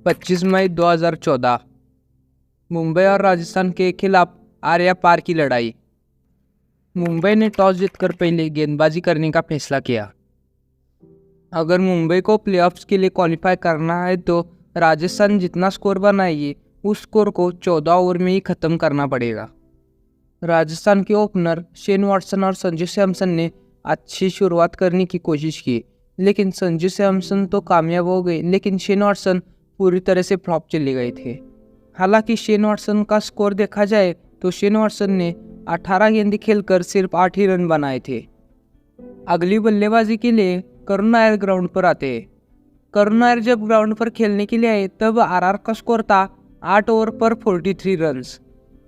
25 मई 2014 मुंबई और राजस्थान के खिलाफ आर्या पार की लड़ाई। मुंबई ने टॉस जीतकर पहले गेंदबाजी करने का फैसला किया। अगर मुंबई को प्लेऑफ्स के लिए क्वालिफाई करना है तो राजस्थान जितना स्कोर बनाएगी उस स्कोर को 14 ओवर में ही ख़त्म करना पड़ेगा। राजस्थान के ओपनर शेन वॉटसन और संजू सैमसन ने अच्छी शुरुआत करने की कोशिश की, लेकिन संजू सैमसन तो कामयाब हो गए, लेकिन शेन वॉटसन पूरी तरह से फ्लॉप चले गए थे। हालांकि शेन वॉटसन का स्कोर देखा जाए तो शेन वॉटसन ने 18 गेंदें खेलकर सिर्फ 8 ही रन बनाए थे। अगली बल्लेबाजी के लिए करुण नायर ग्राउंड पर आते हैं। करुण नायर जब ग्राउंड पर खेलने के लिए आए तब आरआर का स्कोर था 8 ओवर पर 43 रन्स,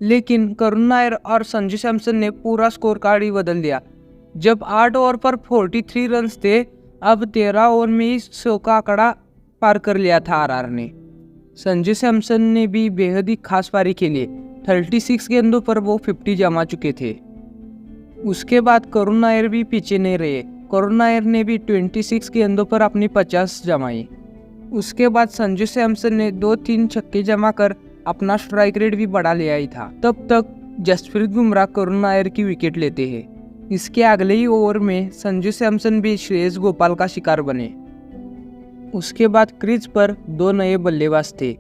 लेकिन करुण नायर और संजू सैमसन ने पूरा स्कोर कार्ड ही बदल दिया। जब 8 ओवर पर 43 रन्स थे, अब 13 ओवर में ही 100 का आंकड़ा पार कर लिया था आरआर ने। संजू सैमसन ने भी बेहद ही खास पारी खेली। 36 गेंदों पर वो 50 जमा चुके थे। उसके बाद करुण नायर भी पीछे नहीं रहे। करुण नायर ने भी 26 गेंदों पर अपनी 50 जमाई। उसके बाद संजू सैमसन ने 2-3 छक्के जमा कर अपना स्ट्राइक रेट भी बढ़ा लिया ही था। तब तक जसप्रीत बुमराह करुण नायर की विकेट लेते हैं। इसके अगले ही ओवर में संजू सैमसन भी श्रेयस गोपाल का शिकार बने। उसके बाद क्रीज पर 2 नए बल्लेबाज थे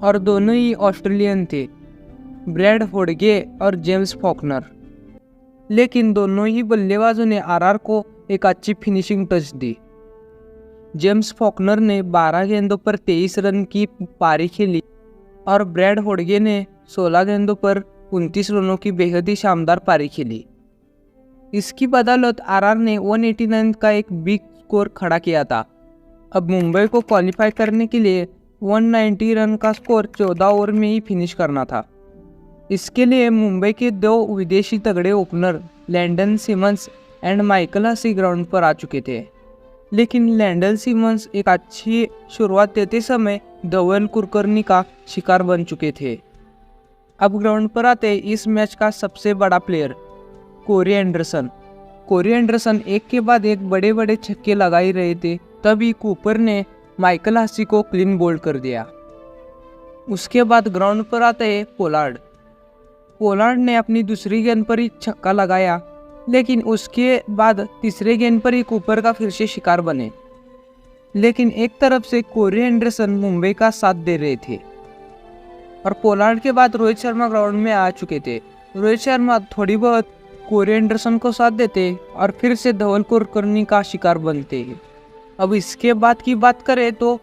और दोनों ही ऑस्ट्रेलियन थे, ब्रैड होडगे और जेम्स फॉकनर। लेकिन दोनों ही बल्लेबाजों ने आरआर को एक अच्छी फिनिशिंग टच दी। जेम्स फॉकनर ने 12 गेंदों पर 23 रन की पारी खेली और ब्रैड होडगे ने 16 गेंदों पर 29 रनों की बेहद ही शानदार पारी खेली। इसकी बदौलत आरआर ने 189 का एक बिग स्कोर खड़ा किया था। अब मुंबई को क्वालिफाई करने के लिए 190 रन का स्कोर 14 ओवर में ही फिनिश करना था। इसके लिए मुंबई के 2 विदेशी तगड़े opener Lendl Simmons and Michael Hussey ground पर आ चुके थे, लेकिन लैंडन सिमंस एक अच्छी शुरुआत देते समय धवल कुलकर्णी का शिकार बन चुके थे। अब ग्राउंड पर आते इस मैच का सबसे बड़ा player Corey Anderson. Corey Anderson एक के बाद एक बड़े बड़े छक्के लगा ही रहे थे, तभी कूपर ने माइकल हसी को क्लीन बोल्ड कर दिया। उसके बाद ग्राउंड पर आते हैं पोलार्ड। पोलार्ड ने अपनी दूसरी गेंद पर ही छक्का लगाया, लेकिन उसके बाद तीसरे गेंद पर ही कूपर का फिर से शिकार बने। लेकिन एक तरफ से कोरी एंडरसन मुंबई का साथ दे रहे थे और पोलार्ड के बाद रोहित शर्मा ग्राउंड में आ चुके थे। रोहित शर्मा थोड़ी बहुत कोरी एंडरसन को साथ देते और फिर से धवल कुलकर्णी का शिकार बनते हैं। अब इसके बाद की बात करें तो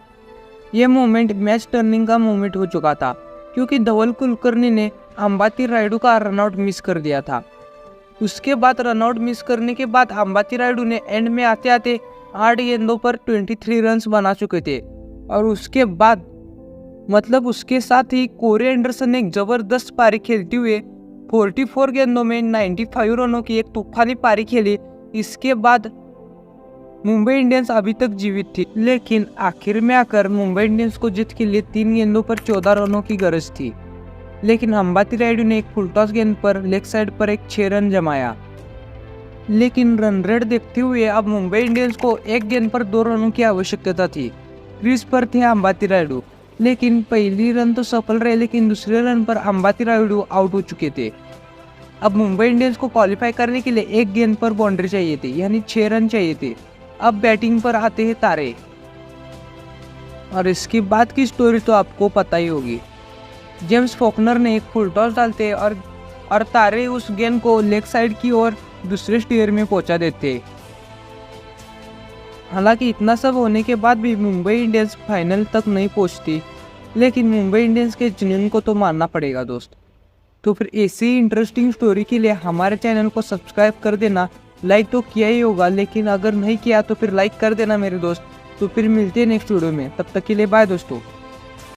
ये मोमेंट मैच टर्निंग का मोमेंट हो चुका था, क्योंकि धवल कुलकर्णी ने अंबाती रायडू का रनआउट मिस कर दिया था। उसके बाद रनआउट मिस करने के बाद अंबाती रायडू ने एंड में आते आते 8 गेंदों पर 23 रन्स बना चुके थे और उसके बाद मतलब उसके साथ ही कोरी एंडरसन ने एक जबरदस्त पारी खेलते हुए 44 गेंदों में 95 रनों की एक तूफानी पारी खेली। इसके बाद मुंबई इंडियंस अभी तक जीवित थी, लेकिन आखिर में आकर मुंबई इंडियंस को जीत के लिए 3 गेंदों पर 14 रनों की गरज थी, लेकिन अंबाती रायडू ने एक फुल टॉस गेंद पर लेग साइड पर एक 6 रन जमाया। लेकिन रन रेट देखते हुए अब मुंबई इंडियंस को एक गेंद पर 2 रनों की आवश्यकता थी। क्रीज पर थे अंबाती रायडू, लेकिन पहली रन तो सफल रहे, लेकिन दूसरे रन पर अंबाती रायडू आउट हो चुके थे। अब मुंबई इंडियंस को क्वालिफाई करने के लिए एक गेंद पर बाउंड्री चाहिए थी, यानी 6 रन चाहिए थे। अब बैटिंग पर आते हैं तारे, और इसकी बाद की स्टोरी तो आपको पता ही होगी। जेम्स फॉकनर ने एक फुल टॉस डालते और तारे उस गेंद को लेग साइड की ओर दूसरे स्टीयर में पहुंचा देते। हालांकि इतना सब होने के बाद भी मुंबई इंडियंस फाइनल तक नहीं पहुंचती, लेकिन मुंबई इंडियंस के जुनून को तो मानना पड़ेगा दोस्त। तो फिर ऐसी इंटरेस्टिंग स्टोरी के लिए हमारे चैनल को सब्सक्राइब कर देना। लाइक तो किया ही होगा, लेकिन अगर नहीं किया तो फिर लाइक कर देना मेरे दोस्त। तो फिर मिलते हैं नेक्स्ट वीडियो में, तब तक के लिए बाय दोस्तों।